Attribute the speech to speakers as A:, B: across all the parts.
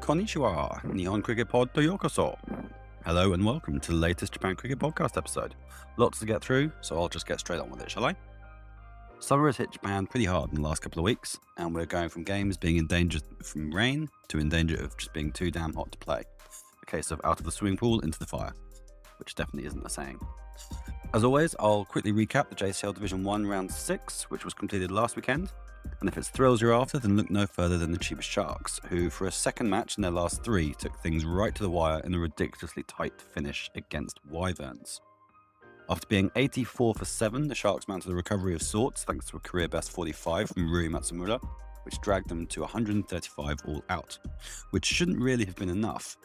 A: Konnichiwa, Nihon Cricket Pod to yokoso. Hello and welcome to the latest Japan Cricket Podcast episode. Lots to get through, so I'll just get straight on with it, shall I? Summer has hit Japan pretty hard in the last couple of weeks, and we're going from games being in danger from rain to in danger of just being too damn hot to play. A case of out of the swimming pool into the fire, which definitely isn't a saying. As always, I'll quickly recap the JCL Division 1 Round 6, which was completed last weekend. And if it's thrills you're after, then look no further than the Chiba Sharks, who for a second match in their last three took things right to the wire in a ridiculously tight finish against Wyverns. After being 84 for 7, the Sharks mounted a recovery of sorts thanks to a career best 45 from Rui Matsumura, which dragged them to 135 all out, which shouldn't really have been enough.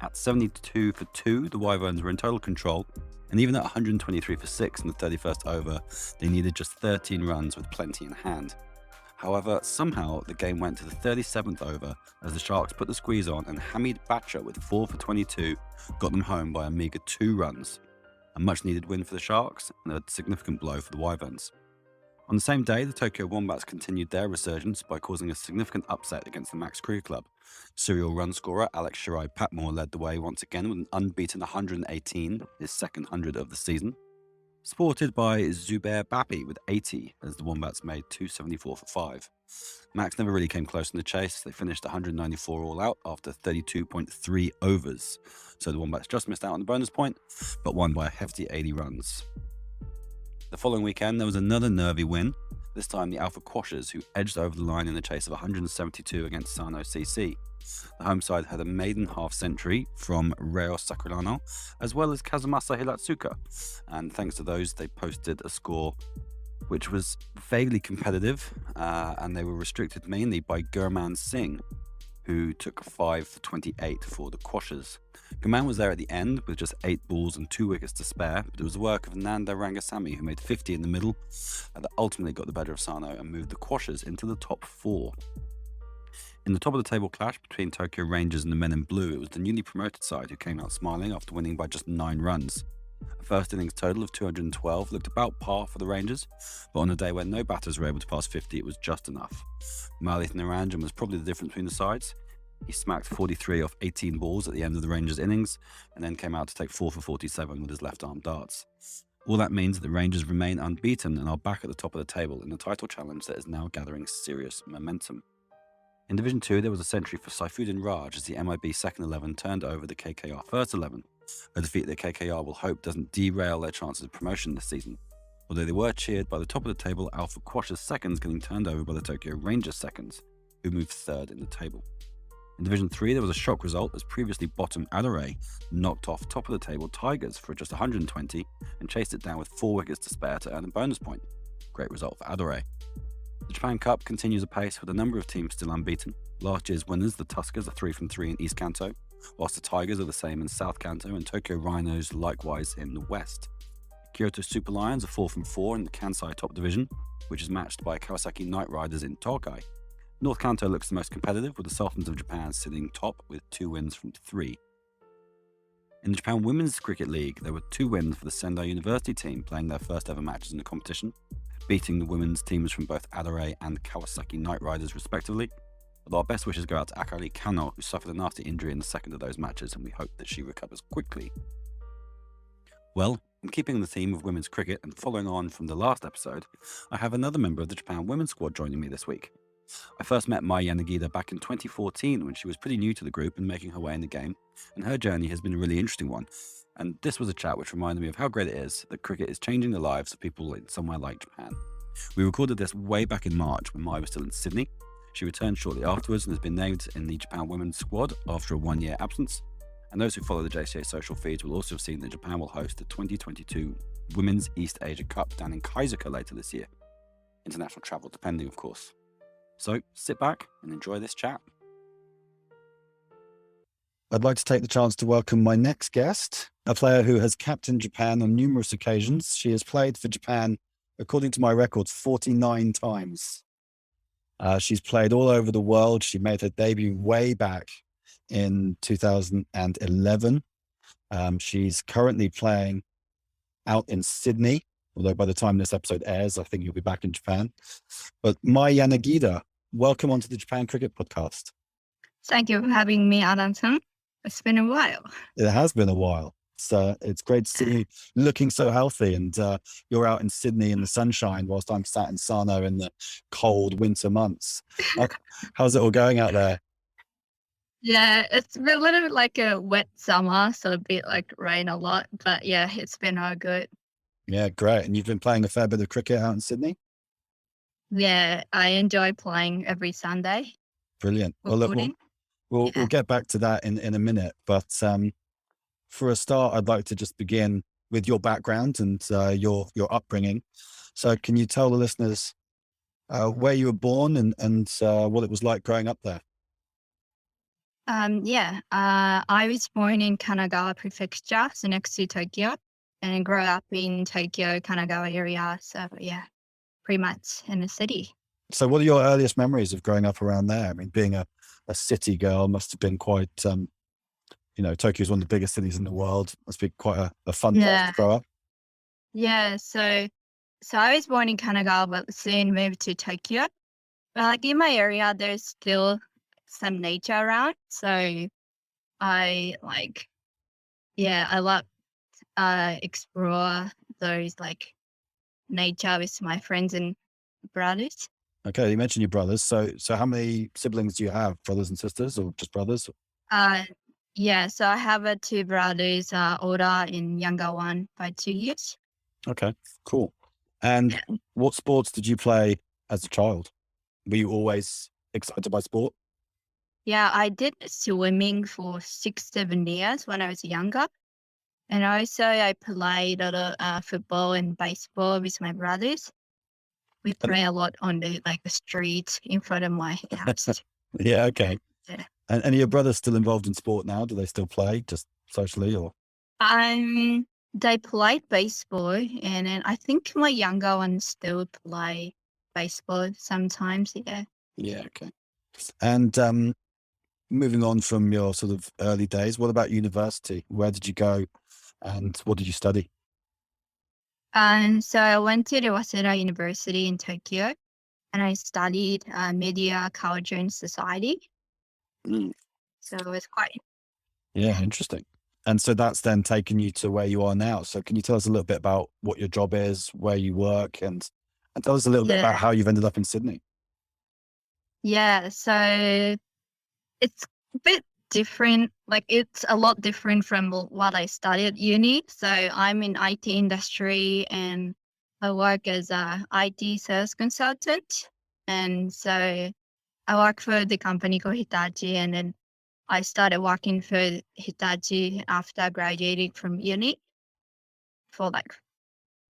A: At 72 for 2, the Wyverns were in total control, and even at 123 for 6 in the 31st over, they needed just 13 runs with plenty in hand. However, somehow the game went to the 37th over as the Sharks put the squeeze on, and Hamid Bacha with 4 for 22 got them home by a meagre 2 runs. A much needed win for the Sharks and a significant blow for the Wyverns. On the same day, the Tokyo Wombats continued their resurgence by causing a significant upset against the Max Cricket Club. Serial run scorer Alex Shirai Patmore led the way once again with an unbeaten 118, his second 100 of the season, supported by Zubair Bapi with 80 as the Wombats made 274 for 5. Max never really came close in the chase. They finished 194 all out after 32.3 overs, so the Wombats just missed out on the bonus point, but won by a hefty 80 runs. The following weekend, there was another nervy win, this time the Alpha Quashers, who edged over the line in the chase of 172 against Sano CC. The home side had a maiden half-century from Reo Sakurano, as well as Kazumasa Hiratsuka, and thanks to those, they posted a score which was vaguely competitive, and they were restricted mainly by Gurman Singh, who took 5 for 28 for the Quashers. Gurman was there at the end with just 8 balls and 2 wickets to spare, but it was the work of Nanda Rangasamy, who made 50 in the middle, that ultimately got the better of Sano and moved the Quashers into the top 4. In the top of the table clash between Tokyo Rangers and the Men in Blue, it was the newly promoted side who came out smiling after winning by just 9 runs. A first innings total of 212 looked about par for the Rangers, but on a day when no batters were able to pass 50, it was just enough. Malik Naranjan was probably the difference between the sides. He smacked 43 off 18 balls at the end of the Rangers' innings, and then came out to take 4 for 47 with his left-arm darts. All that means that the Rangers remain unbeaten and are back at the top of the table in a title challenge that is now gathering serious momentum. In Division 2, there was a century for Saifuddin Raj as the MIB second 11 turned over the KKR first 11, a defeat that KKR will hope doesn't derail their chances of promotion this season, although they were cheered by the top of the table Alpha Quashers seconds getting turned over by the Tokyo Rangers seconds, who moved third in the table. In Division 3, there was a shock result as previously bottom Adore knocked off top of the table Tigers for just 120 and chased it down with 4 wickets to spare to earn a bonus point. Great result for Adore. The Japan Cup continues apace with a number of teams still unbeaten. Last year's winners, the Tuskers, are 3 from 3 in East Kanto, whilst the Tigers are the same in South Kanto and Tokyo Rhinos likewise in the West. Kyoto Super Lions are 4 from 4 in the Kansai top division, which is matched by Kawasaki Knight Riders in Tokai. North Kanto looks the most competitive, with the Sultans of Japan sitting top with 2 wins from 3. In the Japan Women's Cricket League, there were 2 wins for the Sendai University team playing their first ever matches in the competition, beating the women's teams from both Adore and Kawasaki Knight Riders respectively. Although our best wishes go out to Akari Kano, who suffered a nasty injury in the second of those matches, and we hope that she recovers quickly. Well, in keeping the theme of women's cricket and following on from the last episode, I have another member of the Japan women's squad joining me this week. I first met Mai Yanagida back in 2014 when she was pretty new to the group and making her way in the game, and her journey has been a really interesting one. And this was a chat which reminded me of how great it is that cricket is changing the lives of people in somewhere like Japan. We recorded this way back in March when Mai was still in Sydney. She returned shortly afterwards and has been named in the Japan women's squad after a 1-year absence. And those who follow the JCA social feeds will also have seen that Japan will host the 2022 Women's East Asia Cup down in Kaisuka later this year. International travel depending, of course. So sit back and enjoy this chat. I'd like to take the chance to welcome my next guest, a player who has captained Japan on numerous occasions. She has played for Japan, according to my records, 49 times. She's played all over the world. She made her debut way back in 2011. She's currently playing out in Sydney, although by the time this episode airs, I think you'll be back in Japan. But Mai Yanagida, welcome onto the Japan Cricket Podcast.
B: Thank you for having me, Adamson. It's been a while.
A: It has been a while. So it's great to see you looking so healthy, and you're out in Sydney in the sunshine whilst I'm sat in Sano in the cold winter months. How's it all going out there?
B: Yeah, it's been a little bit like a wet summer, so a bit like rain a lot, but yeah, it's been all good.
A: Yeah, great. And you've been playing a fair bit of cricket out in Sydney?
B: Yeah, I enjoy playing every Sunday
A: Brilliant.
B: for
A: Well, look,
B: footing.
A: we'll
B: Yeah.
A: get back to that in a minute. But for a start, I'd like to just begin with your background and your upbringing. So can you tell the listeners where you were born and what it was like growing up there?
B: I was born in Kanagawa Prefecture, so next to Tokyo, and grew up in Tokyo, Kanagawa area. So yeah, pretty much in the city.
A: So what are your earliest memories of growing up around there? I mean, being a city girl must have been quite, Tokyo is one of the biggest cities in the world. Must be quite a fun place to
B: Yeah,
A: grow up.
B: yeah. So I was born in Kanagawa, but soon moved to Tokyo. But like in my area, there's still some nature around. So I like, yeah, I love explore those like nature with my friends and brothers.
A: Okay, you mentioned your brothers. So how many siblings do you have? Brothers and sisters, or just brothers?
B: Uh, yeah, so I have two brothers, older and younger one by 2 years.
A: Okay, cool. And
B: Yeah.
A: what sports did you play as a child? Were you always excited by sport?
B: Yeah, I did swimming for 6, 7 years when I was younger. And also I played a lot of football and baseball with my brothers. We
A: And,
B: play a lot on the street in front of my house.
A: yeah, okay.
B: Yeah.
A: And are your brothers still involved in sport now? Do they still play just socially or?
B: They played baseball, and then I think my younger ones still play baseball sometimes. Yeah.
A: Yeah, okay. And moving on from your sort of early days, what about university? Where did you go and what did you study?
B: So I went to the Waseda University in Tokyo, and I studied media, culture, and society.
A: Mm.
B: So it was quite.
A: Yeah, interesting. And so that's then taken you to where you are now. So can you tell us a little bit about what your job is, where you work, and tell us a little bit about
B: Yeah.
A: how you've ended up in Sydney?
B: Yeah. So it's a bit different. Like it's a lot different from what I studied at uni. So I'm in IT industry and I work as a IT sales consultant. And so I work for the company called Hitachi, and then I started working for Hitachi after graduating from uni for like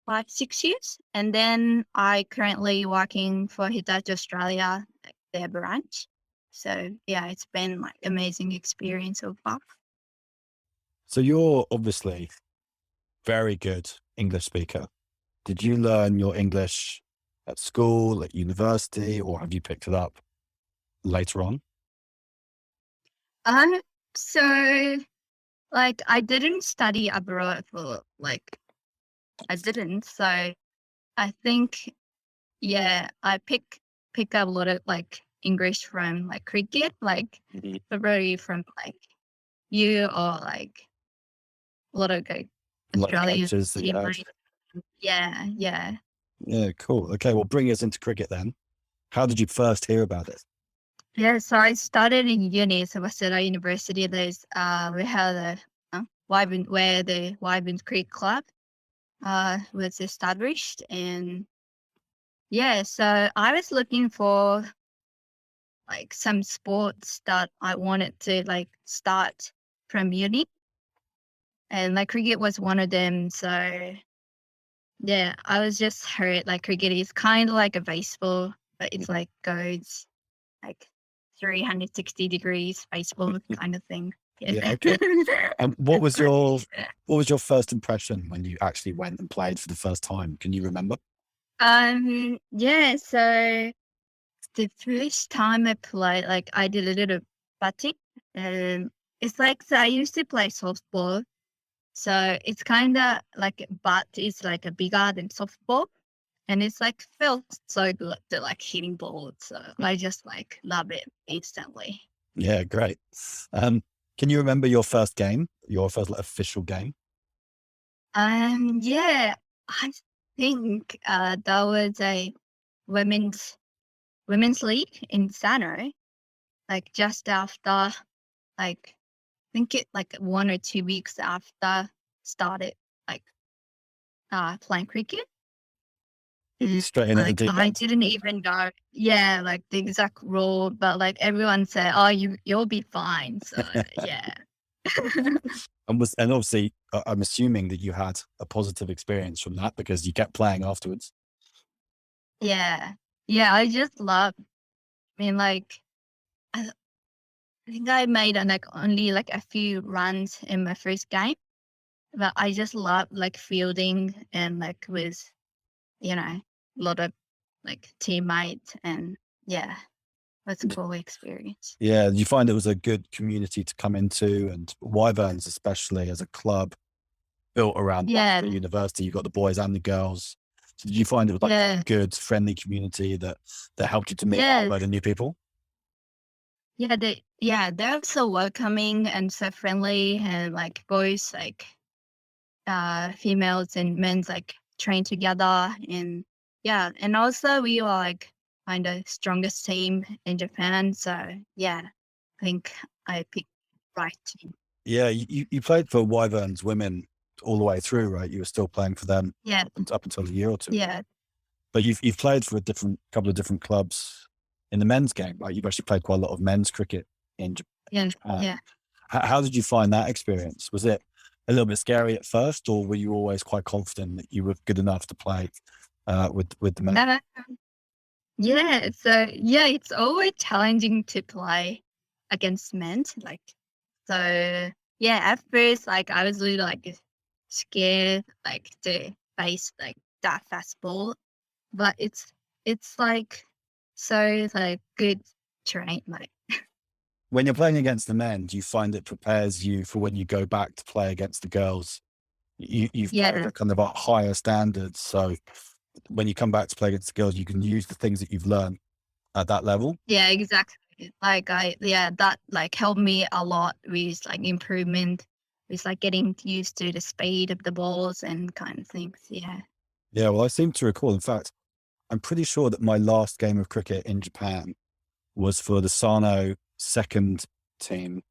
B: 5, 6 years. And then I currently working for Hitachi Australia, like their branch. So yeah, it's been like amazing experience so far.
A: So you're obviously very good English speaker. Did you learn your English at school, at university, or have you picked it up later on?
B: Um, so like I didn't study abroad for like I didn't. So I think yeah, I pick up a lot of like English from like cricket, like
A: Mhm.
B: probably from like you or like a lot of like
A: A lot of
B: Australian
A: coaches that you
B: team.
A: had.
B: Yeah, yeah.
A: Yeah, cool. Okay, well, bring us into cricket then. How did you first hear about it?
B: Yeah, so I started in uni, so Waseda University. We had a where the Wyvern Creek Club was established, and yeah, so I was looking for like some sports that I wanted to like start from uni, and like cricket was one of them. So yeah, I was just heard like cricket is kind of like a baseball, but it's like goes like 360 degrees baseball kind of thing.
A: Yeah,
B: Yeah.
A: okay. And what
B: It's
A: was
B: quite,
A: your
B: yeah.
A: first impression when you actually went and played for the first time? Can you remember?
B: Yeah, so the first time I played, like I did a little batting. It's like, so I used to play softball. So it's kind of like bat is like a bigger than softball. And it's like felt so good to like hitting balls. So I just like love it instantly.
A: Yeah, great. Can you remember your first game, your first like, official game?
B: Yeah, I think that was a women's women's league in Sano, like just after, like I think it like 1 or 2 weeks after started like playing cricket.
A: Straight in at the
B: Like
A: deep
B: I
A: end.
B: didn't even know, yeah, like the exact rule, but like everyone said, "Oh, you'll be fine." So yeah,
A: And obviously, I'm assuming that you had a positive experience from that because you kept playing afterwards.
B: yeah, yeah. I just love. I mean, like I, I think I made like only like a few runs in my first game, but I just love like fielding and like with a lot of like teammates and yeah, that's a cool experience.
A: Yeah, you find it was a good community to come into, and Wyverns, especially as a club built around
B: Yeah,
A: the university, you've got the boys and the girls. So did you find it was like a
B: yeah,
A: good, friendly community that helped you to meet a
B: yeah,
A: load of new people?
B: they're so welcoming and so friendly and like boys like females and men's like train together and yeah, and also we are like kind of strongest team in Japan, so yeah, I think I picked right team.
A: Yeah, you played for Wyverns women all the way through, right? You were still playing for them
B: Yeah,
A: up until a year or two.
B: yeah,
A: But you've played for a couple of different clubs in the men's game, right? You've actually played quite a lot of men's cricket in
B: yeah,
A: Japan.
B: yeah.
A: How did you find that experience? Was it a little bit scary at first, or were you always quite confident that you were good enough to play with the men?
B: Uh, yeah, so yeah, it's always challenging to play against men. Like, so yeah, at first, like I was really like scared, like to face like that fastball, but it's like so like good terrain. Like,
A: When you're playing against the men, do you find it prepares you for when you go back to play against the girls? You've played
B: yeah,
A: at kind of a higher standards, so when you come back to play against the girls, you can use the things that you've learned at that level.
B: yeah, exactly. Like that like helped me a lot with like improvement, with like getting used to the speed of the balls and kind of things. Yeah.
A: Yeah, well, I seem to recall, in fact, I'm pretty sure that my last game of cricket in Japan was for the Sano second team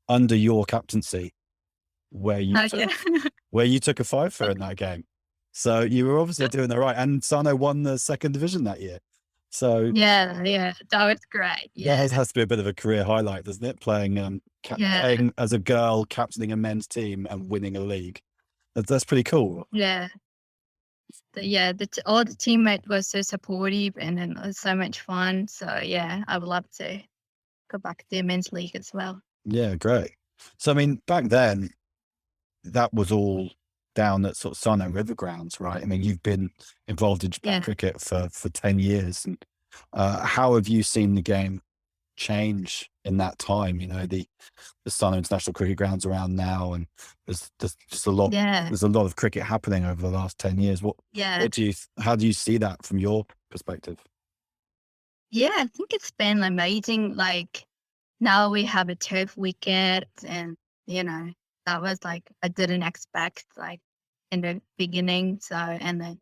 A: under your captaincy, where you
B: Oh,
A: took
B: yeah.
A: where you took a five for in that game. So you were obviously doing the right. And Sano won the second division that year. So
B: Yeah, yeah, that was great.
A: that
B: Yeah,
A: has to be a bit of a career highlight, doesn't it? Playing
B: yeah,
A: playing as a girl, captaining a men's team and winning a league. That's pretty cool.
B: yeah. Yeah, all the teammates were so supportive and then it was so much fun. So yeah, I would love to go back to the men's league as well.
A: Yeah, great. So I mean, back then that was all down at sort of Sano River grounds, right? I mean, you've been involved in Japan
B: Yeah.
A: cricket for 10 years. And how have you seen the game change in that time? You know, the Sano International Cricket Grounds around now, and there's just
B: Yeah.
A: there's a lot of cricket happening over the last 10 years.
B: Yeah.
A: How do you see that from your perspective?
B: Yeah, I think it's been amazing. Like now we have a turf wicket and you know, that was like I didn't expect like in the beginning. So and then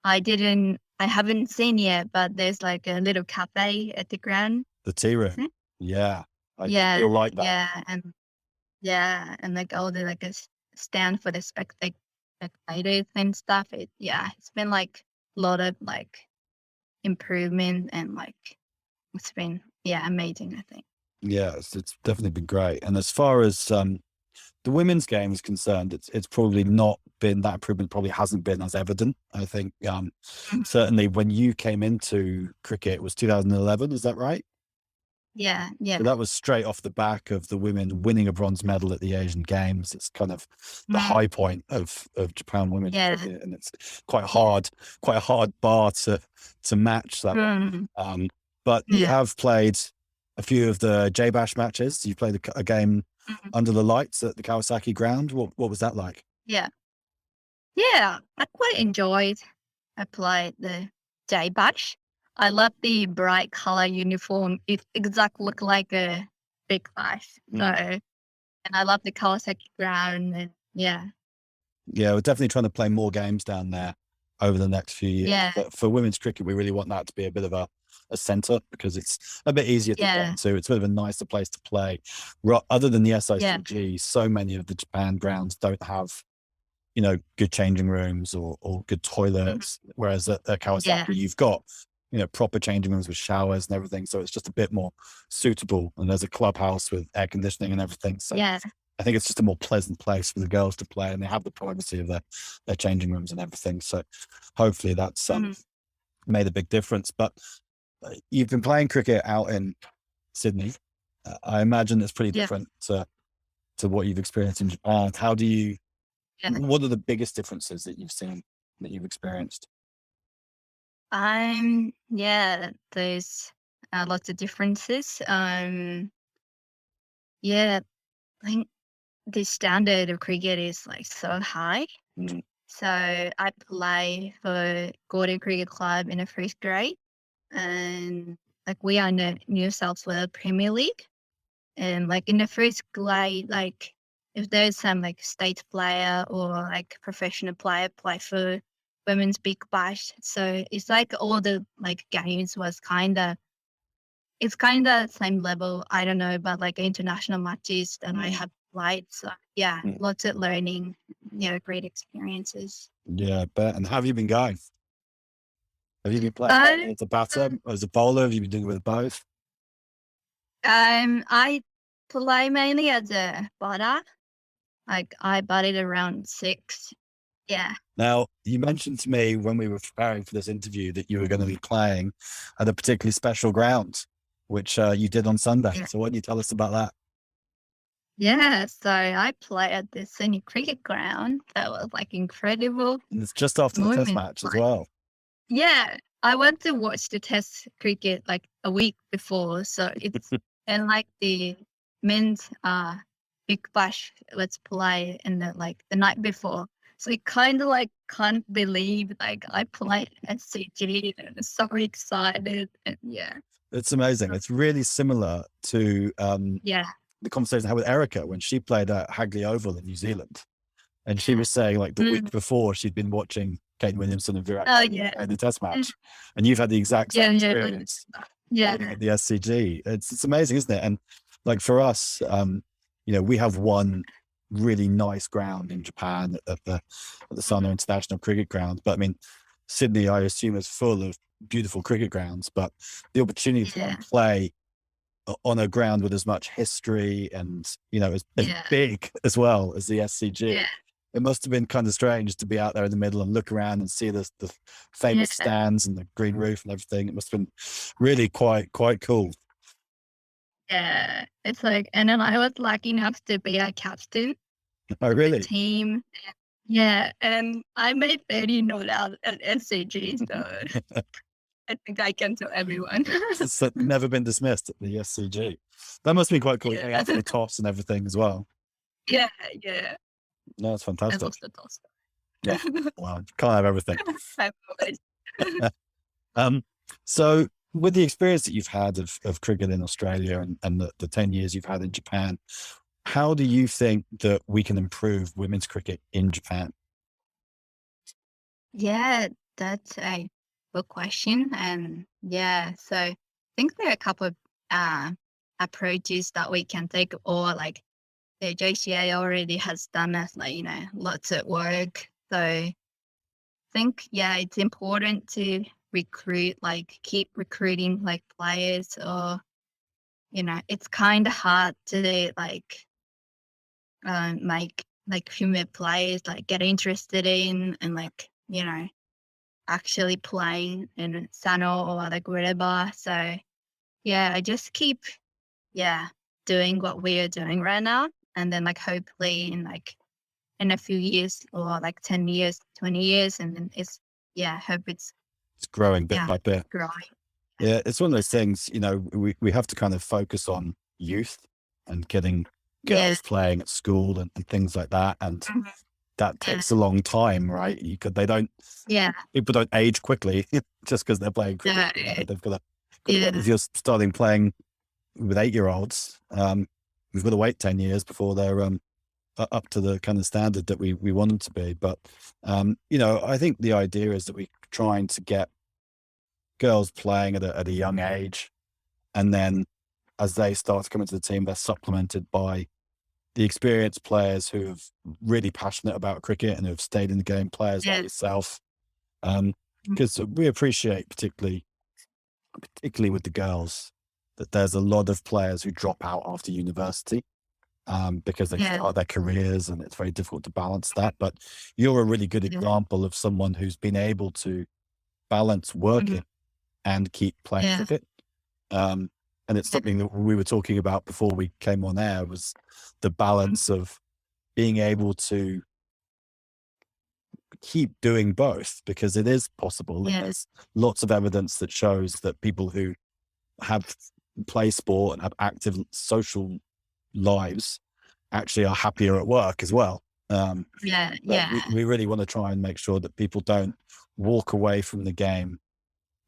B: I haven't seen yet, but there's like a little cafe at the ground.
A: The tea room.
B: Hmm?
A: Yeah, I
B: Yeah,
A: feel like that.
B: and like all the like stand for the spectators and stuff. It's been like a lot of like improvement and like it's been amazing, I think.
A: Yeah, it's definitely been great. And as far as the women's game is concerned, it's probably not been that improvement. Probably hasn't been as evident. I think
B: Mhm.
A: certainly when you came into cricket, it was 2011. Is that right?
B: Yeah,
A: So
B: yeah.
A: that was straight off the back of the women winning a bronze medal at the Asian Games. It's kind of the
B: Mm,
A: high point of Japan women's
B: yeah.
A: cricket, and it's quite a hard bar to match that one.
B: Mm,
A: But you
B: yeah.
A: have played a few of the J Bash matches. You played a game
B: Mhm.
A: under the lights at the Kawasaki ground. What was that like?
B: Yeah. Yeah. I quite enjoyed I played the J-Bash. I love the bright color uniform. It exactly look like a Big Bash. So, and I love the Kawasaki ground, and
A: Yeah, we're definitely trying to play more games down there over the next few years.
B: yeah,
A: But for women's cricket, we really want that to be a bit of a centre, because it's a bit easier to get to. It's a bit of a nicer place to play. Other than the SICG, so many of the Japan grounds don't have, good changing rooms or good toilets. Whereas at Kawasaki, you've got, proper changing rooms with showers and everything. So it's just a bit more suitable. And there's a clubhouse with air conditioning and everything. So I think it's just a more pleasant place for the girls to play, and they have the privacy of their changing rooms and everything. So hopefully that's made a big difference. But you've been playing cricket out in Sydney. I imagine it's pretty different to what you've experienced in Japan. How do you, what are the biggest differences that you've seen, that you've experienced?
B: There's lots of differences. I think the standard of cricket is like so high. So I play for Gordon Cricket Club in the first grade, and like we are in the New South Wales Premier League, and like in the first grade, like if there's some like state player or like professional player play for women's Big Bash, so it's like all the like games was it's kind of same level. I don't know, but like international matches that I have played. So lots of learning, great experiences.
A: Yeah, I bet. And how have you been going? Have you been playing as a batter, as a bowler? Have you been doing it with both?
B: I play mainly as a batter. Like I batted around 6. Yeah.
A: Now, you mentioned to me when we were preparing for this interview that you were going to be playing at a particularly special ground, which you did on Sunday.
B: Yeah.
A: So what can you tell us about that?
B: Yeah, so I play at the Sydney Cricket Ground. That was like incredible.
A: And it's just after the test match as well.
B: Yeah, I went to watch the test cricket like a week before. So it's, and like the men's Big Bash, let's play in the night before. So I kind of like can't believe like I played SCG and I'm so excited. And
A: it's amazing. It's really similar to the conversation I had with Erica when she played at Hagley Oval in New Zealand, and she was saying like the week before she'd been watching Kate Williamson and Virat in the test match, and you've had the exact same experience at the SCG. It's amazing, isn't it? And like for us, we have one really nice ground in Japan at the Sano International Cricket Ground, but I mean Sydney, I assume, is full of beautiful cricket grounds, but the opportunity to play on a ground with as much history and as big as well as the SCG, it must have been kind of strange to be out there in the middle and look around and see the famous stands and the green roof and everything. It must have been really quite cool.
B: Yeah, it's like, and then I was lucky enough to be a captain.
A: Oh, really?
B: The team. Yeah, and I made 30 not out at SCG, so I think I can tell everyone.
A: It's never been dismissed at the SCG. That must be quite cool. Yeah, after the toss and everything as well.
B: Yeah.
A: No, it's fantastic.
B: I lost the toss.
A: Yeah, well, can't have everything. So with the experience that you've had of cricket in Australia and the 10 years you've had in Japan, how do you think that we can improve women's cricket in Japan?
B: Yeah, that's a good question. And so I think there are a couple of approaches that we can take, or like the JCA already has done us lots of work. So I think it's important to keep recruiting like players, or it's kind of hard to make like female players like get interested in and actually playing in Sano or like wherever. So I just keep doing what we are doing right now, and then hopefully in a few years or 10 years, 20 years, and then hope it's
A: growing bit by bit.
B: Yeah,
A: it's one of those things, we have to kind of focus on youth and getting girls playing at school and things like that. And that takes a long time, right? People don't age quickly just because they're playing cricket. They've got to, if you're starting playing with 8-year-olds, we've got to wait 10 years before they're up to the kind of standard that we want them to be. But, I think the idea is that we're trying to get girls playing at a young age. And then as they start to come into the team, they're supplemented by the experienced players who are really passionate about cricket and who have stayed in the game, players like yourself. Because we appreciate, particularly with the girls, that there's a lot of players who drop out after university because they start their careers, and it's very difficult to balance that. But you're a really good example of someone who's been able to balance working and keep playing cricket. And it's something that we were talking about before we came on air, was the balance of being able to keep doing both, because it is possible. There's lots of evidence that shows that people who have play sport and have active social lives actually are happier at work as well. We really want to try and make sure that people don't walk away from the game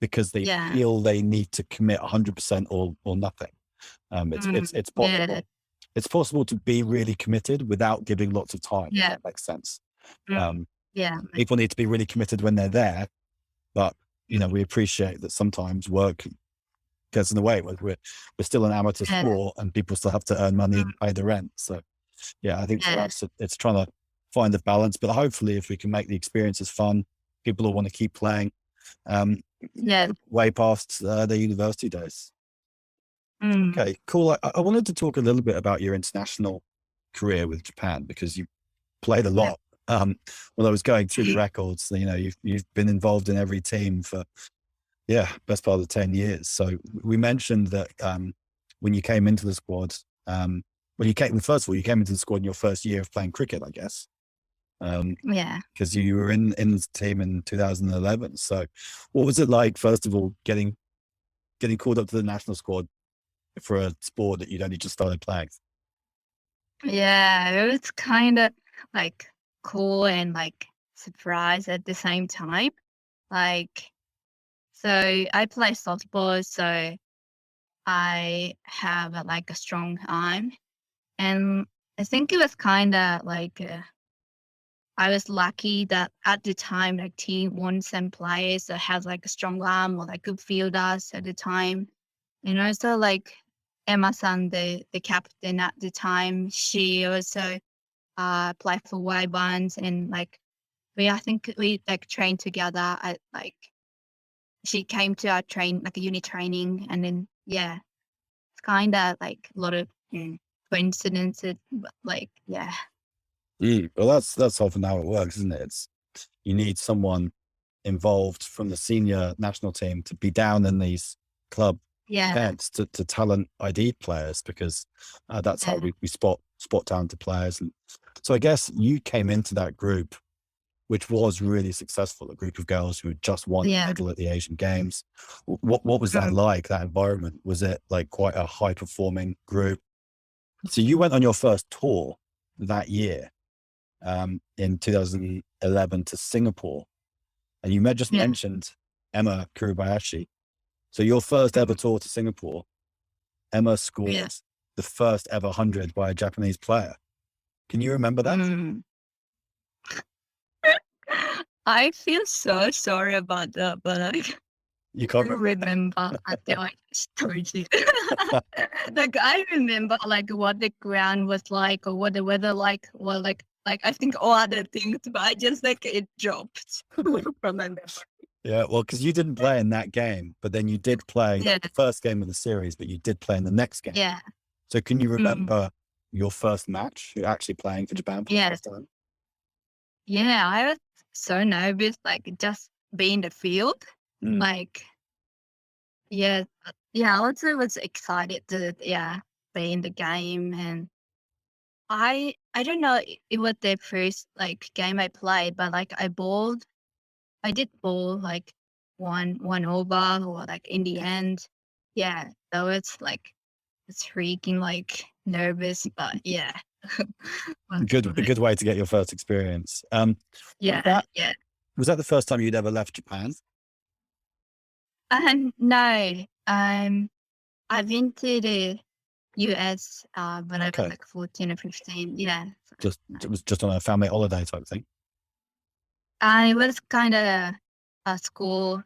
A: because they feel they need to commit 100% or nothing. It's possible. It's possible to be really committed without giving lots of time. If that makes sense. People need to be really committed when they're there, but we appreciate that sometimes work gets in the way. We're still an amateur sport, and people still have to earn money and pay the rent. So I think for us, it's trying to find the balance. But hopefully, if we can make the experiences fun, people will want to keep playing way past their university days. Okay, cool. I wanted to talk a little bit about your international career with Japan, because you played a lot. When I was going through the records, you've been involved in every team for best part of 10 years. So we mentioned that when you came into the squad, first of all, you came into the squad in your first year of playing cricket, I guess. Because you were in the team in 2011. So what was it like, first of all, getting called up to the national squad for a sport that you'd only just started playing?
B: It was kind of like cool and like surprise at the same time. So I play softball, so I have a strong arm, and I think it was kind of I was lucky that at the time team won some players that has a strong arm or good fielders at the time, and also Emma-san, the captain at the time, she also played for Y1s, and I think we trained together at she came to our uni training, and then it's kind of a lot of coincidences, but
A: Well, that's often how it works, isn't it? You need someone involved from the senior national team to be down in these club events to talent ID players, because that's how we spot talented players. And so I guess you came into that group, which was really successful, a group of girls who had just won a medal at the Asian Games. What was that like, that environment? Was it quite a high performing group? So you went on your first tour that year, in 2011 to Singapore, and you just mentioned Emma Kurubayashi. So your first ever tour to Singapore, Emma scored the first ever 100 by a Japanese player. Can you remember that?
B: I feel so sorry about that, but
A: you can't
B: remember until I told you. I remember what the ground was like, or what the weather or I think all other things, but I just it dropped from my memory.
A: Yeah, well, because you didn't play in that game, but then you did play the first game of the series, but you did play in the next game.
B: Yeah.
A: So can you remember your first match? You're actually playing for Japan for the first time?
B: Yeah, I was so nervous, just being in the field. I also was excited to play in the game, and I don't know, it was the first game I played, but I did bowl one over, or in the end. So it's it's freaking nervous, but
A: a good way to get your first experience. Was that the first time you'd ever left Japan?
B: No. I've been to the US when I was
A: Okay.
B: like 14 or 15. Yeah.
A: It was just on a family holiday type thing.
B: I was kind of a school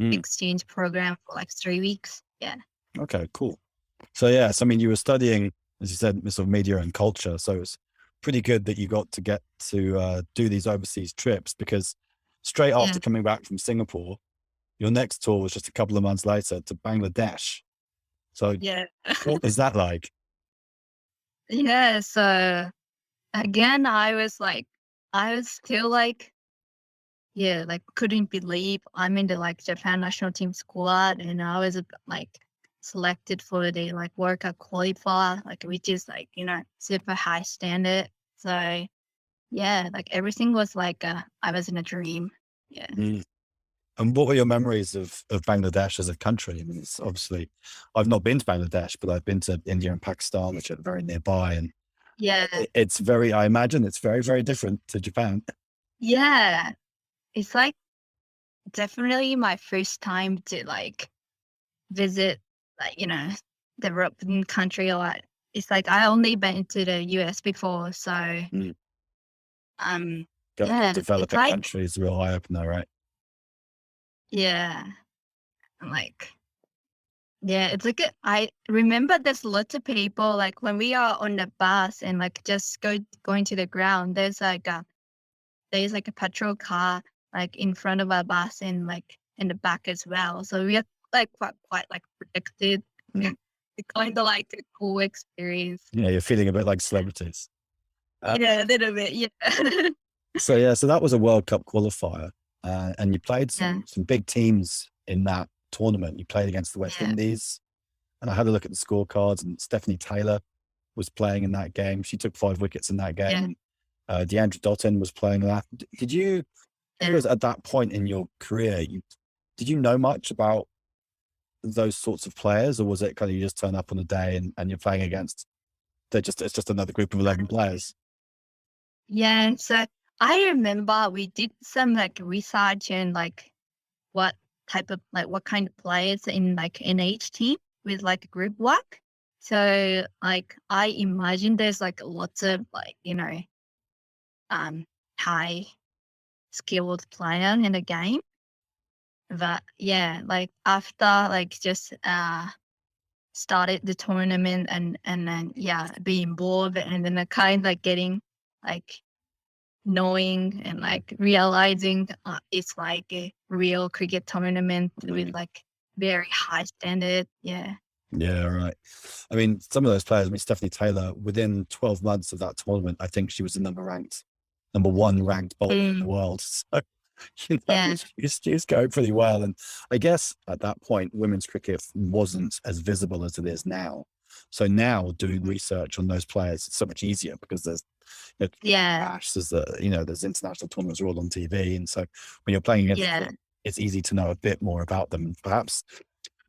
A: Mm.
B: exchange program for like 3 weeks. Yeah.
A: Okay, cool. So yes, I mean, you were studying, as you said, sort of media and culture. So it's pretty good that you got to do these overseas trips, because straight
B: Yeah.
A: after coming back from Singapore, your next tour was just a couple of months later to Bangladesh. So
B: Yeah.
A: what was that like?
B: Yeah. So again, I was still like, yeah, like couldn't believe I'm in the like Japan national team squad, and I was like selected for the like World Cup qualifier, like which is like super high standard. So yeah, like everything was like I was in a dream. Yeah.
A: Mm. And what were your memories of Bangladesh as a country? I mean, it's obviously, I've not been to Bangladesh, but I've been to India and Pakistan, which are very nearby. And
B: Yeah.
A: it's very, I imagine it's very, very different to Japan.
B: Yeah. It's like definitely my first time to like visit like, developing country a lot. It's like I only been to the US before, so
A: Mm. Going to
B: yeah, it's
A: developing
B: like
A: countries, real eye opener, right?
B: yeah, and like yeah, it's like I remember there's lots of people like when we are on the bus and like just going to the ground, there's like a patrol car like in front of our bus and like in the back as well. So we are like quite like protected. It's kind of like a cool experience.
A: Yeah, you're feeling a bit like celebrities. Uh,
B: Yeah, a little bit. Yeah.
A: so yeah, so that was a World Cup qualifier, and you played
B: Yeah.
A: some big teams in that tournament. You played against the West
B: Yeah.
A: Indies, and I had a look at the scorecards, and Stephanie Taylor was playing in that game. She took 5 wickets in that
B: Yeah.
A: game. Deandra Dottin was playing that. Did you, I
B: Yeah.
A: suppose at that point in your career, did you know much about those sorts of players, or was it kind of you just turn up on a day and you're playing against, it's just another group of 11 players?
B: Yeah. So I remember we did some like research and like what what kind of players in each team with like group work. So like I imagine there's like lots of like, um high skilled player in the game. But yeah, like after like just started the tournament and then yeah, being involved and then kind of like getting like knowing and like realizing it's like a real cricket tournament with like very high standard. Yeah.
A: Yeah, right. I mean, some of those players, I mean, Stephanie Taylor, within 12 months of that tournament, I think she was the number one ranked bowler in the world. So,
B: Yeah.
A: she's going pretty well. And I guess at that point, women's cricket wasn't as visible as it is now. So now doing research on those players, it's so much easier because there's,
B: Yeah.
A: there's international tournaments are all on TV. And so when you're playing against
B: Yeah.
A: them, it's easy to know a bit more about them. And perhaps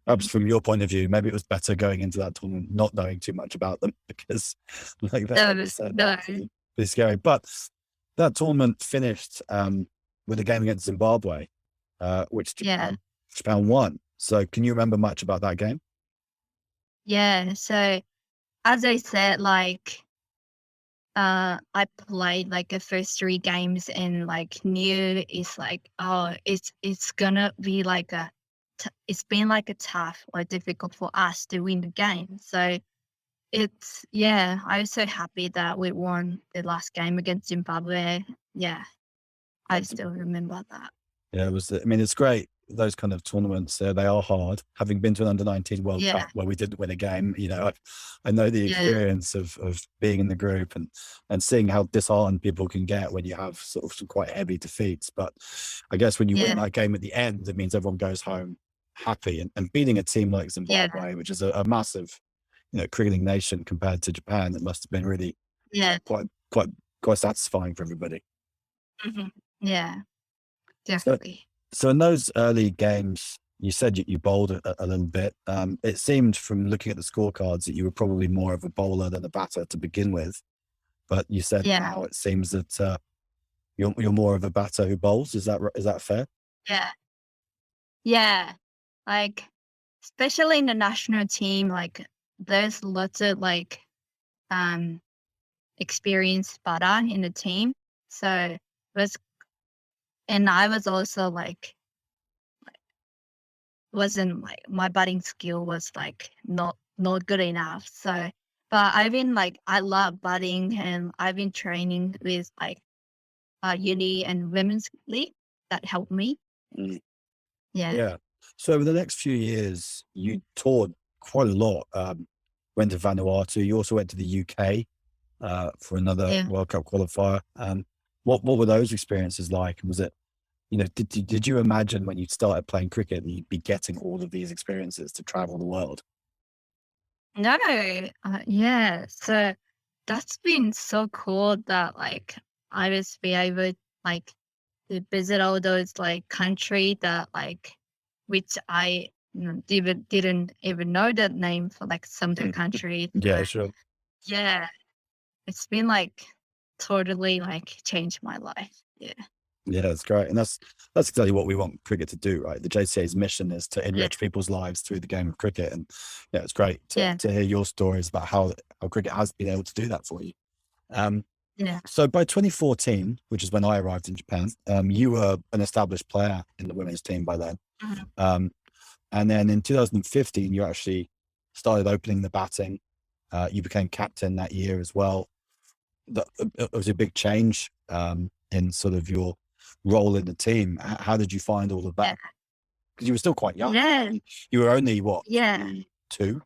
B: Mhm.
A: from your point of view, maybe it was better going into that tournament not knowing too much about them, because like
B: No,
A: that said,
B: no.
A: that's pretty scary. But that tournament finished with a game against Zimbabwe, which
B: Yeah.
A: Japan won. So can you remember much about that game?
B: Yeah. So as I said, like I played like the first 3 games and like knew it's like, oh, it's gonna be like it's been like a tough or difficult for us to win the game. So it's yeah, I was so happy that we won the last game against Zimbabwe. Yeah, I still remember that.
A: Yeah, I mean, it's great. Those kind of tournaments, they are hard. Having been to an under-19 World
B: Yeah.
A: Cup where we didn't win a game, I know the
B: Yeah.
A: experience of being in the group and seeing how disheartened people can get when you have sort of some quite heavy defeats. But I guess when you win
B: Yeah.
A: that game at the end, it means everyone goes home happy. And beating a team like Zimbabwe, which is a massive, cricketing nation compared to Japan, it must have been really
B: Yeah.
A: quite satisfying for everybody.
B: Mhm. Yeah,
A: So,
B: definitely.
A: so in those early games, you said you bowled a little bit. It seemed from looking at the scorecards that you were probably more of a bowler than a batter to begin with. But you said
B: Yeah.
A: now it seems that you're more of a batter who bowls. Is that fair?
B: Yeah. Yeah. Like especially in the national team, like there's lots of like um experienced batter in the team. So it was, and I was also like wasn't like my batting skill was like not good enough. So but I've been like I love batting and I've been training with like uni and women's league that helped me.
A: Mm.
B: Yeah.
A: Yeah. So over the next few years, you toured quite a lot. Went to Vanuatu. You also went to the UK for another
B: Yeah.
A: World Cup qualifier. What were those experiences like? Was it, did you imagine when you started playing cricket that you'd be getting all of these experiences to travel the world?
B: No, yeah. So that's been so cool that like I was be able like to visit all those like country that like which I didn't even know that name for like some of the
A: Mm.
B: countries.
A: Yeah, sure.
B: Yeah, it's been like totally like changed my life. Yeah.
A: Yeah, that's great. And that's exactly what we want cricket to do, right? The JCA's mission is to
B: Yeah.
A: enrich people's lives through the game of cricket. And yeah, it's great
B: Yeah.
A: to hear your stories about how cricket has been able to do that for you. Um,
B: Yeah.
A: so by 2014, which is when I arrived in Japan, you were an established player in the women's team by then.
B: Mhm.
A: Um, and then in 2015, you actually started opening the batting. You became captain that year as well. It was a big change in sort of your role in the team. How did you find all of
B: Yeah.
A: that? Because you were still quite young.
B: Yeah.
A: You were only what,
B: Yeah.
A: 22?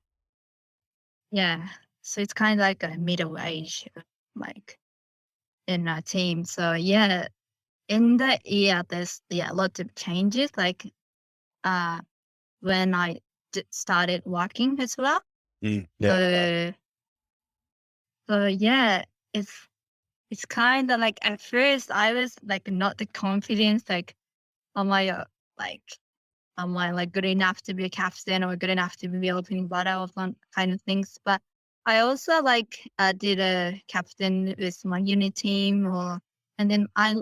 B: Yeah. So it's kind of like a middle age, like in our team. So yeah, in that year, there's a lot of changes. Like uh, when I started working as well.
A: Mm, yeah.
B: So yeah, it's kind of like at first I was like not the confidence like am I like am I like good enough to be a captain or good enough to be opening batter or some kind of things. But I also like did a captain with my uni team or and then I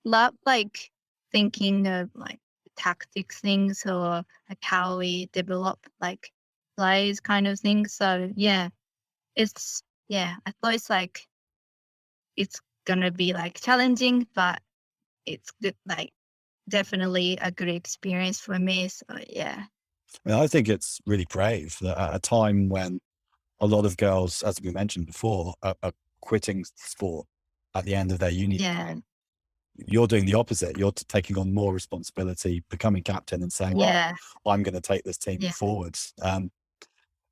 B: love like thinking of like tactics things or like how we develop like plays kind of thing. So yeah, it's I thought it's like it's gonna be like challenging, but it's good, like definitely a good experience for me. So yeah.
A: I mean, I think it's really brave that at a time when a lot of girls, as we mentioned before, are quitting sport at the end of their uni
B: Yeah.
A: time. You're doing the opposite. You're taking on more responsibility, becoming captain and saying, right,
B: Yeah.
A: I'm going to take this team
B: Yeah.
A: forwards.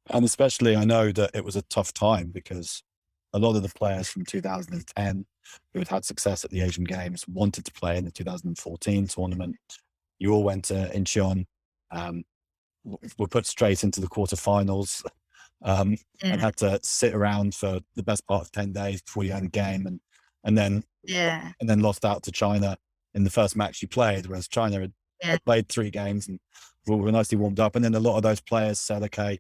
A: And especially, I know that it was a tough time because a lot of the players from 2010 who had had success at the Asian Games wanted to play in the 2014 tournament. You all went to Incheon, um, were put straight into the quarterfinals, and
B: Yeah.
A: had to sit around for the best part of 10 days before you had a game, and then
B: Yeah.
A: lost out to China in the first match you played, whereas China
B: Yeah.
A: had played 3 games and were nicely warmed up. And then a lot of those players said, okay,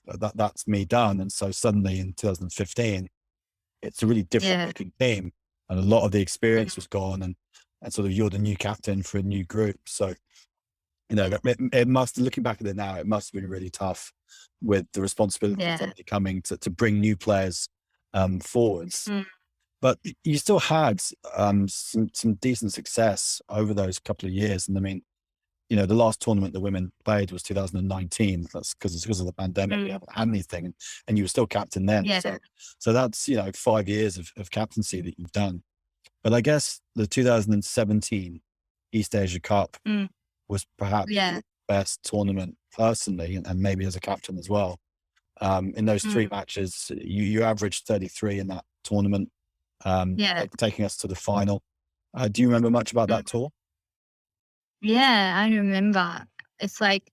A: that's me done. And so suddenly in 2015, it's a really different
B: Yeah.
A: looking team. And a lot of the experience
B: Mhm.
A: was gone, and sort of you're the new captain for a new group. So, it must, looking back at it now, it must have been really tough with the responsibility
B: Yeah.
A: suddenly coming to bring new players forwards.
B: Mm.
A: But you still had some decent success over those couple of years. And I mean, the last tournament the women played was 2019. That's because of the pandemic. We
B: Mm.
A: haven't had anything, and you were still captain then.
B: Yeah.
A: So that's 5 years of captaincy that you've done. But I guess the 2017 East Asia Cup
B: Mm.
A: was perhaps
B: Yeah.
A: your best tournament personally, and maybe as a captain as well. In those 3
B: Mm.
A: matches, you averaged 33 in that tournament,
B: Yeah.
A: taking us to the final. Do you remember much about
B: Mm.
A: that tour?
B: Yeah, I remember. It's like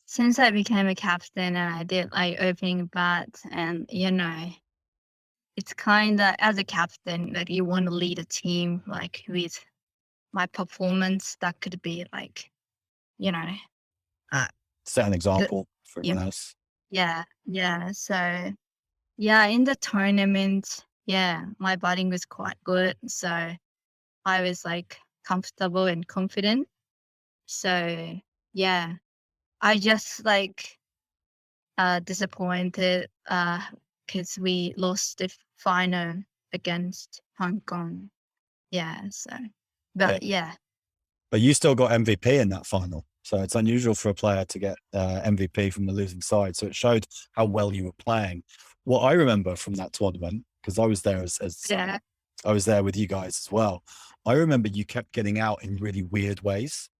B: since I became a captain and I did like opening bats and it's kinda as a captain that you want to lead a team like with my performance that could be like, you know, uh
A: Set an
B: good.
A: example for
B: Yeah.
A: everyone else.
B: Yeah. Yeah. So yeah, in the tournament, yeah, my batting was quite good. So I was like comfortable and confident. So yeah, I just like disappointed because we lost the final against Hong Kong. Yeah, so but yeah.
A: But you still got MVP in that final. So it's unusual for a player to get MVP from the losing side. So it showed how well you were playing. What I remember from that tournament, because I was there
B: Yeah.
A: I was there with you guys as well. I remember you kept getting out in really weird ways.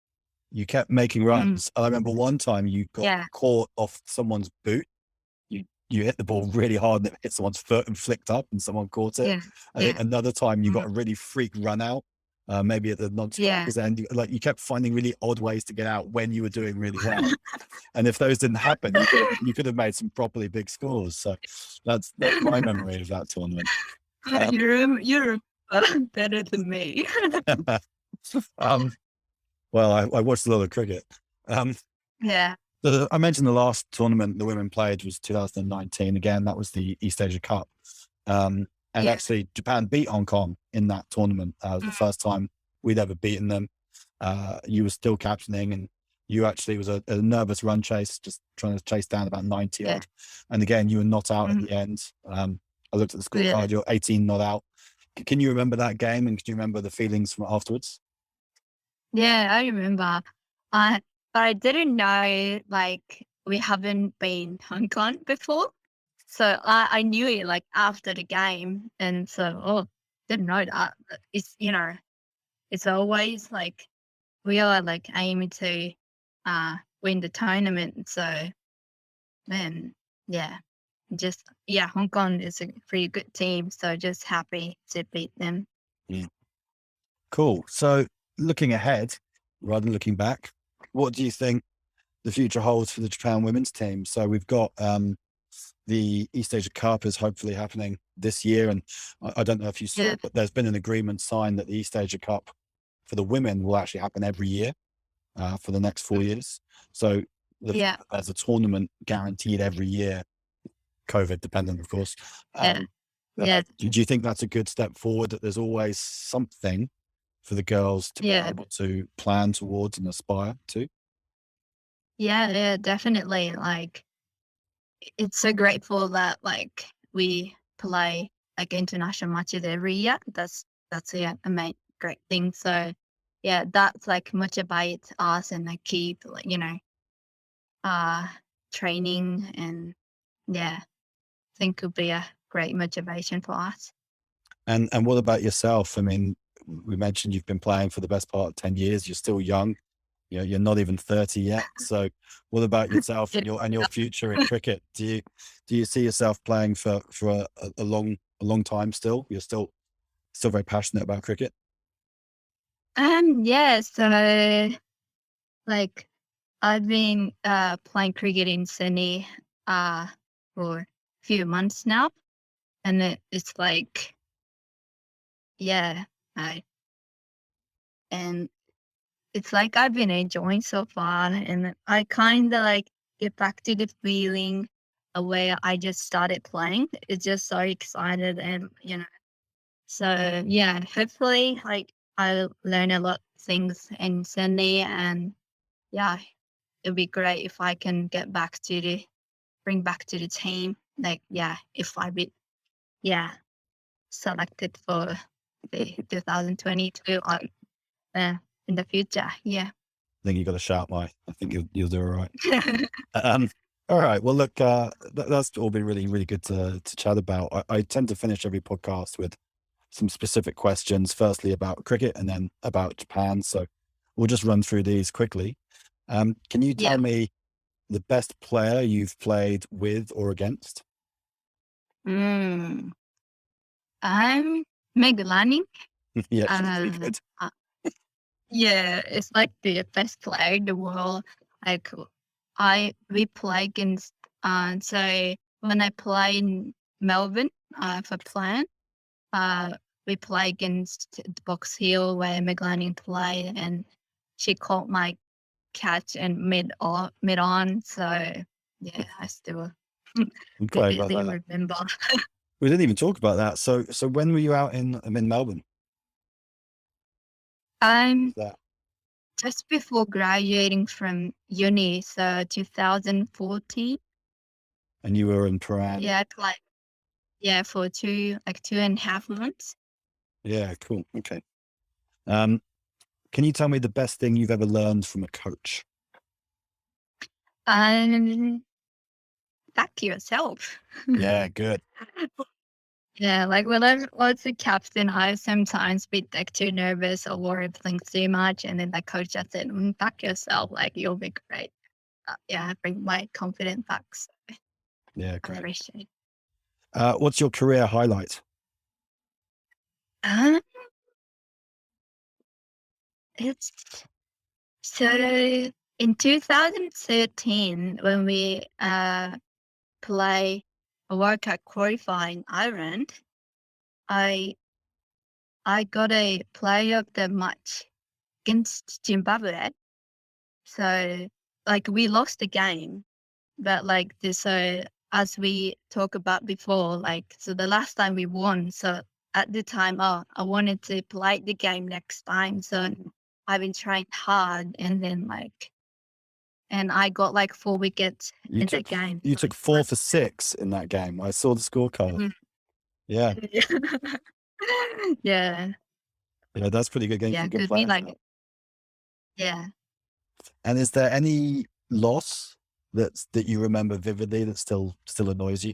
A: You kept making runs. I remember one time you got caught off someone's boot. You hit the ball really hard and it hit someone's foot and flicked up and someone caught it. I think another time you got a really freak run out. Maybe at the non-strikers end, like you kept finding really odd ways to get out when you were doing really well. And if those didn't happen, you could have made some properly big scores. So that's my memory of that tournament.
B: You're better than me.
A: Well, I watched a lot of cricket.
B: Yeah.
A: I mentioned the last tournament the women played was 2019. Again, that was the East Asia Cup. And actually, Japan beat Hong Kong in that tournament. It was the first time we'd ever beaten them. You were still captaining, and you actually was a nervous run chase, just trying to chase down about 90 odd. And again, you were not out at the end. I looked at the scorecard, you're 18 not out. Can you remember that game, and can you remember the feelings from afterwards?
B: Yeah, I remember. But I didn't know, like, we haven't been Hong Kong before. So I knew it like after the game, and so didn't know that. But it's it's always like we are like aiming to win the tournament. So then Hong Kong is a pretty good team. So just happy to beat them.
A: Yeah. Cool. So looking ahead rather than looking back, what do you think the future holds for the Japan women's team? So we've got the East Asia Cup is hopefully happening this year. And I don't know if you saw, but there's been an agreement signed that the East Asia Cup for the women will actually happen every year for the next 4 years. So there's a tournament guaranteed every year, COVID dependent, of course. Do you think that's a good step forward, that there's always something for the girls to be able to plan towards and aspire to?
B: Yeah, definitely. Like, it's so grateful that like we play like international matches every year. That's a main great thing. So yeah, that's like motivates us and like keep like, training, and I think could be a great motivation for us.
A: And what about yourself? I mean, we mentioned you've been playing for the best part of 10 years. You're still young. You're not even 30 yet. So what about yourself and your future in cricket? Do you see yourself playing for a long time still? You're still very passionate about cricket?
B: So like I've been playing cricket in Sydney for a few months now, and it's like and it's like I've been enjoying so far, and I kind of like get back to the feeling of where I just started playing. It's just so excited, and so hopefully like I'll learn a lot of things in Sydney, and it'd be great if I can bring back to the team. Like if I be selected for the 2022 in the future. Yeah.
A: I think you got a shout, Mai. I think you'll do all right. All right. Well, look, that's all been really, really good to chat about. I tend to finish every podcast with some specific questions, firstly about cricket and then about Japan. So we'll just run through these quickly. Can you tell me the best player you've played with or against?
B: I'm Meg Lanning.
A: Yeah, she's really good.
B: Yeah, it's like the best player in the world. Like we play against so when I play in Melbourne for Plan, we play against Box Hill where Meg Lanning played, and she caught my catch and mid on. So I still remember.
A: We didn't even talk about that. So when were you out in Melbourne?
B: just before graduating from uni, so 2014.
A: And you were in Paran.
B: Yeah, for 2.5 months.
A: Yeah, cool. Okay. Can you tell me the best thing you've ever learned from a coach?
B: Back yourself.
A: Yeah, good.
B: Yeah, like when I was a captain, I sometimes be like too nervous or worry things too much, and then the coach just said, "Back yourself, like you'll be great." Yeah, bring my confidence back. So
A: Yeah,
B: I
A: great.
B: appreciate.
A: What's your career highlight?
B: Um, it's so in 2013 when we play a World Cup qualifying Ireland, I got a player of the match against Zimbabwe. So like we lost the game, but like this, so as we talked about before, like so the last time we won, so at the time, I wanted to play the game next time. So I've been trying hard, and then and I got like 4 wickets in the game.
A: You
B: So
A: took 4 for 6 in that game. I saw the scorecard.
B: Mhm.
A: Yeah.
B: Yeah,
A: Yeah, that's pretty good game for a good
B: could be
A: player.
B: like, yeah.
A: And is there any loss that you remember vividly that still annoys you?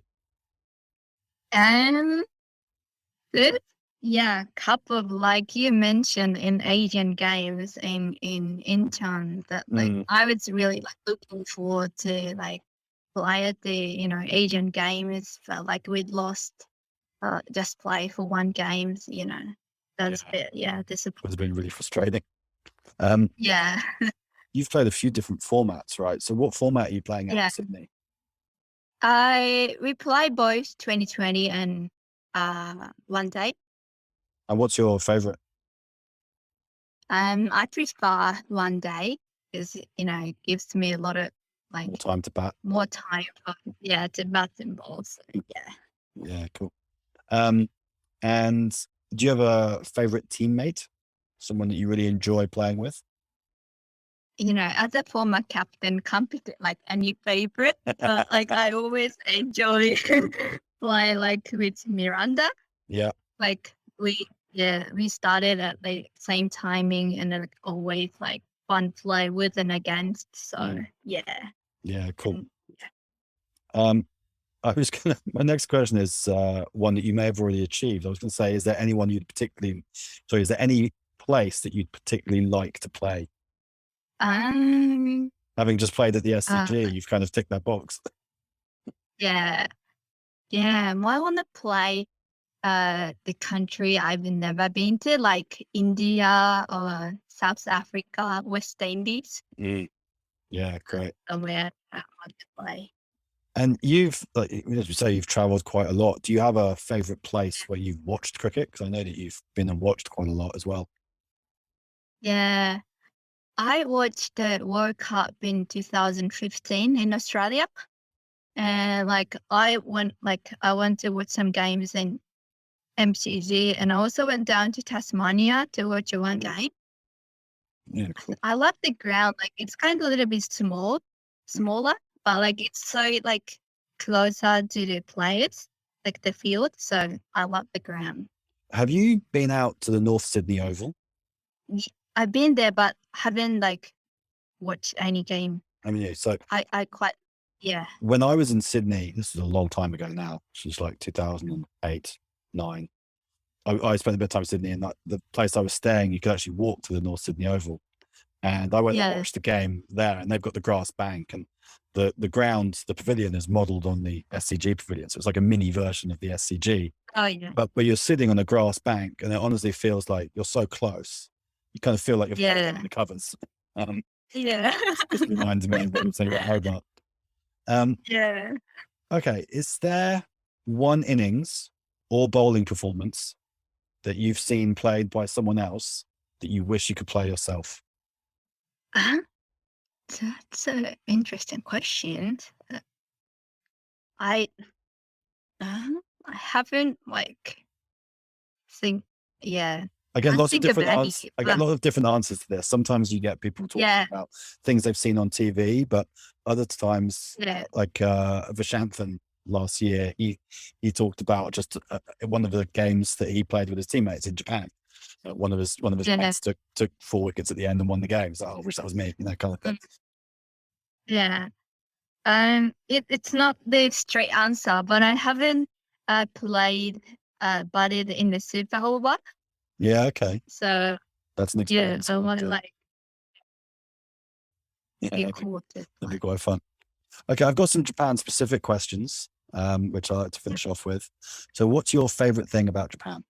B: Good. Yeah, couple of like you mentioned in Asian games in intern that like I was really like looking forward to like play at the Asian games. Felt like we'd lost, just play for one games. That's a bit disappointing.
A: It's been really frustrating.
B: Yeah,
A: You've played a few different formats, right? So what format are you playing at
B: yeah.
A: in Sydney?
B: We play both 2020 and one day.
A: And what's your favorite?
B: I prefer one day because it gives me a lot of like
A: More time to bat.
B: more time to bat and balls. So, yeah.
A: Yeah, cool. And do you have a favorite teammate? Someone that you really enjoy playing with?
B: As a former captain, can't pick like any favorite, but like I always enjoy play like with Miranda.
A: Yeah.
B: Like we started at the same timing and then like, always like fun play with and against. So yeah.
A: Yeah, cool.
B: Yeah.
A: My next question is one that you may have already achieved. I was going to say, is there any place that you'd particularly like to play? Having just played at the SCG, you've kind of ticked that box.
B: Yeah. I want to play the country I've never been to, like India or South Africa, West Indies.
A: Yeah, great.
B: Where I want to play.
A: And you've, like, as we say, you've traveled quite a lot. Do you have a favorite place where you've watched cricket? Because I know that you've been and watched quite a lot as well.
B: Yeah. I watched the World Cup in 2015 in Australia. And like I went to watch some games in MCG, and I also went down to Tasmania to watch one game.
A: Yeah, cool.
B: I love the ground. Like it's kind of a little bit smaller, but like it's so like closer to the players, like the field. So I love the ground.
A: Have you been out to the North Sydney Oval?
B: I've been there, but haven't like watched any game.
A: I mean, so
B: I quite, yeah.
A: When I was in Sydney, this is a long time ago now. This was like 2008, 9. I spent a bit of time in Sydney, and the place I was staying, you could actually walk to the North Sydney Oval. And I went and watched the game there, and they've got the grass bank, and the ground, the pavilion is modelled on the SCG pavilion. So it's like a mini version of the SCG.
B: Oh, yeah.
A: But you're sitting on a grass bank, and it honestly feels like you're so close. You kind of feel like you're in the covers. It reminds me of what I'm saying about Hobart.
B: Yeah.
A: Okay. Is there one innings or bowling performance that you've seen played by someone else that you wish you could play yourself?
B: That's an interesting question. I haven't like think. Yeah,
A: I get
B: I
A: lots of
B: think
A: different
B: about
A: answers.
B: it,
A: I get a
B: but
A: lot of different answers to this. Sometimes you get people talking
B: yeah,
A: about things they've seen on TV, but other times,
B: yeah,
A: like Vishanthan last year, he talked about just one of the games that he played with his teammates in Japan. One of his
B: yeah,
A: mates took 4 wickets at the end and won the game. So I wish that was me, kind of thing.
B: yeah. It's not the straight answer, but I haven't played batted in the Super Over,
A: Yeah, okay,
B: so
A: that's an
B: yeah,
A: experience.
B: I want to like
A: Yeah,
B: be
A: that'd
B: cool to
A: be quite fun. Okay, I've got some Japan specific questions, which I like to finish off with. So, what's your favorite thing about Japan?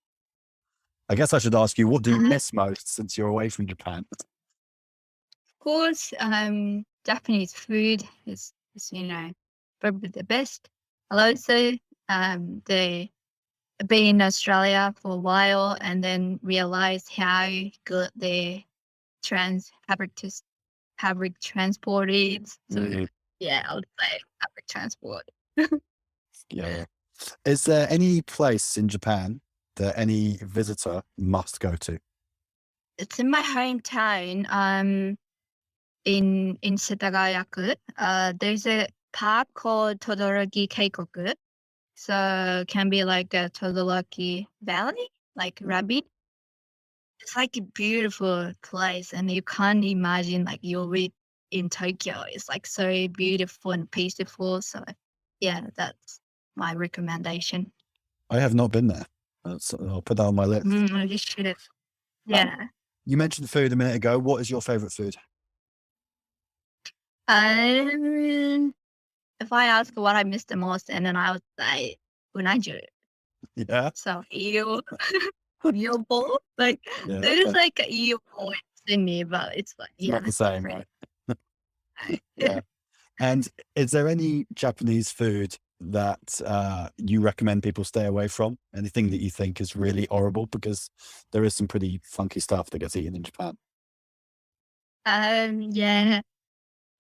A: I guess I should ask you, what do you miss most since you're away from Japan?
B: Of course, Japanese food is probably the best. I also the been in Australia for a while and then realize how good the public transport is. So
A: Mhm.
B: yeah, I would say public transport.
A: Yeah. Is there any place in Japan that any visitor must go to?
B: It's in my hometown. In Setagayaku. There's a park called Todoroki Keikoku. So can be like a Todoroki Valley, like rabbit. It's like a beautiful place, and you can't imagine like you'll be in Tokyo. It's like so beautiful and peaceful. So yeah, that's my recommendation.
A: I have not been there. I'll put that on my list.
B: You should.
A: Um,
B: Yeah.
A: You mentioned food a minute ago. What is your favorite food?
B: If I ask what I miss the most, and then I would say unaju.
A: Yeah.
B: So eel, eel ball. Like
A: Yeah.
B: there's like a eel ball in me, but it's like
A: It's not the same,
B: right.
A: right? Yeah. And is there any Japanese food that you recommend people stay away from? Anything that you think is really horrible? Because there is some pretty funky stuff that gets eaten in Japan.
B: Yeah.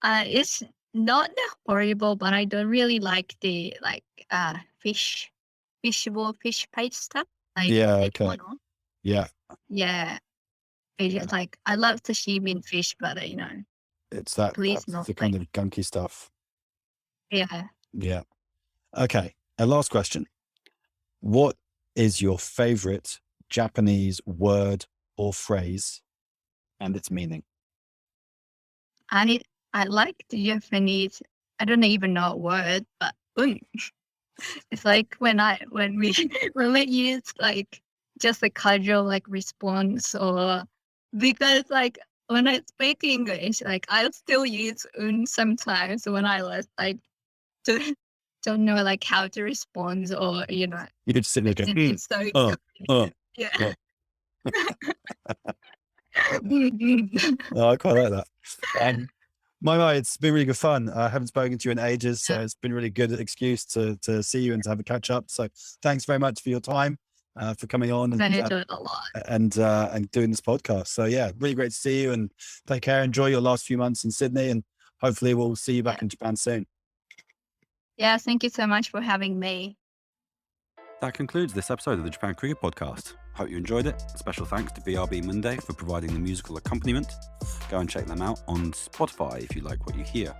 B: It's not that horrible, but I don't really like the fishable fish paste stuff. Like
A: Yeah.
B: the
A: Okay.
B: mono.
A: Yeah.
B: Yeah. It's just like I love sashimi and fish, but
A: It's
B: please
A: that's
B: not
A: the kind of gunky stuff.
B: yeah.
A: Yeah. Okay. And last question. What is your favorite Japanese word or phrase and its meaning?
B: I like the Japanese. I don't even know a word, but it's like when we when we use like just a casual like response or because like when I speak English, like I'll still use sometimes when I was like to, don't know like how to respond or
A: You could sit there going,
B: it's so yeah.
A: Oh, I quite like that. Mai, it's been really good fun. I haven't spoken to you in ages, so it's been really good excuse to see you and to have a catch up. So thanks very much for your time, for coming on
B: I enjoyed it a lot.
A: and doing this podcast. So yeah, really great to see you and take care. Enjoy your last few months in Sydney and hopefully we'll see you back in Japan soon.
B: Yeah, thank you so much for having me.
A: That concludes this episode of the Japan Cricket Podcast. Hope you enjoyed it. Special thanks to BRB Monday for providing the musical accompaniment. Go and check them out on Spotify if you like what you hear.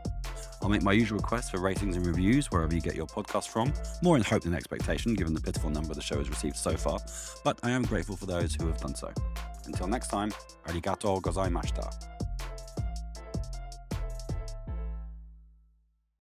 A: I'll make my usual request for ratings and reviews wherever you get your podcast from, more in hope than expectation given the pitiful number the show has received so far, but I am grateful for those who have done so. Until next time, arigatou gozaimashita.